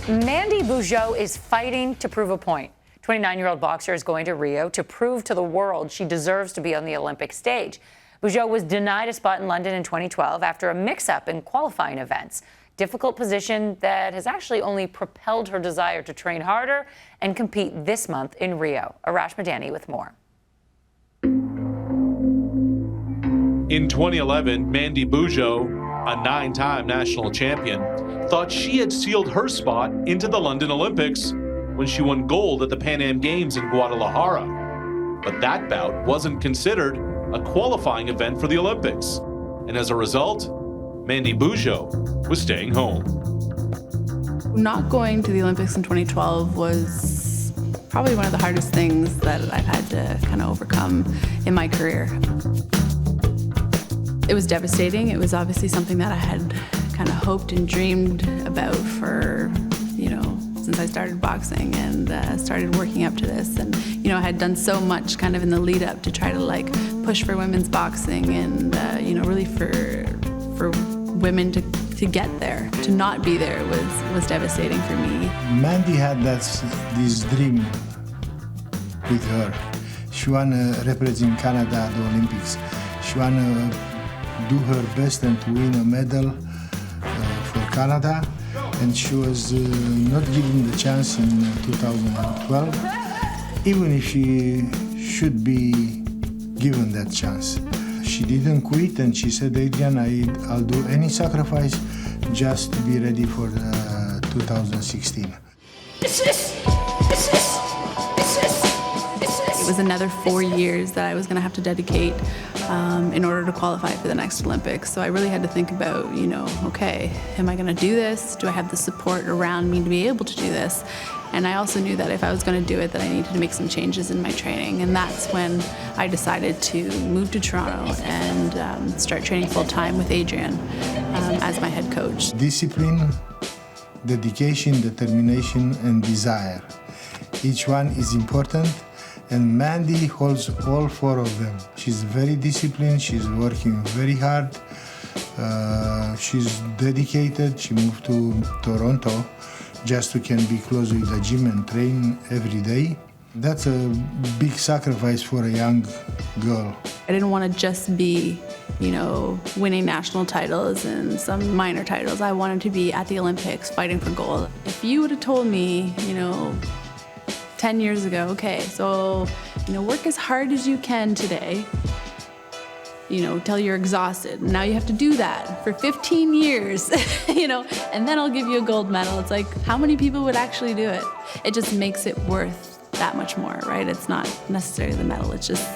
Mandy Bujold is fighting to prove a point. 29-year-old boxer is going to Rio to prove to the world she deserves to be on the Olympic stage. Bujold was denied a spot in London in 2012 after a mix-up in qualifying events. Difficult position that has actually only propelled her desire to train harder and compete this month in Rio. Arash Madani with more. In 2011, Mandy Bujold, a 9-time national champion, thought she had sealed her spot into the London Olympics when she won gold at the Pan Am Games in Guadalajara. But that bout wasn't considered a qualifying event for the Olympics. And as a result, Mandy Bujold was staying home. Not going to the Olympics in 2012 was probably one of the hardest things that I've had to kind of overcome in my career. It was devastating. It was obviously something that I had kind of hoped and dreamed about for, since I started boxing and started working up to this. And, I had done so much kind of in the lead up to try to push for women's boxing and, really for women to get there. To not be there was devastating for me. Mandy had this dream with her. She wanna represent Canada at the Olympics. She wanna do her best and to win a medal for Canada, and she was not given the chance in 2012, even if she should be given that chance. She didn't quit, and she said, Adrian, I'll do any sacrifice just to be ready for 2016. It was another 4 years that I was going to have to dedicate in order to qualify for the next Olympics. So I really had to think about, okay, am I going to do this? Do I have the support around me to be able to do this? And I also knew that if I was going to do it, that I needed to make some changes in my training. And that's when I decided to move to Toronto and start training full-time with Adrian as my head coach. Discipline, dedication, determination, and desire. Each one is important. And Mandy holds all 4 of them. She's very disciplined, she's working very hard, she's dedicated. She moved to Toronto just to can be close with the gym and train every day. That's a big sacrifice for a young girl. I didn't want to just be, winning national titles and some minor titles. I wanted to be at the Olympics fighting for gold. If you would have told me, 10 years ago, okay, so, work as hard as you can today, till you're exhausted. Now you have to do that for 15 years, and then I'll give you a gold medal. It's like, how many people would actually do it? It just makes it worth that much more, right? It's not necessarily the medal, it's just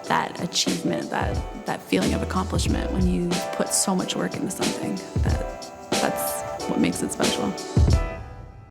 that achievement, that feeling of accomplishment when you put so much work into something. That's what makes it special.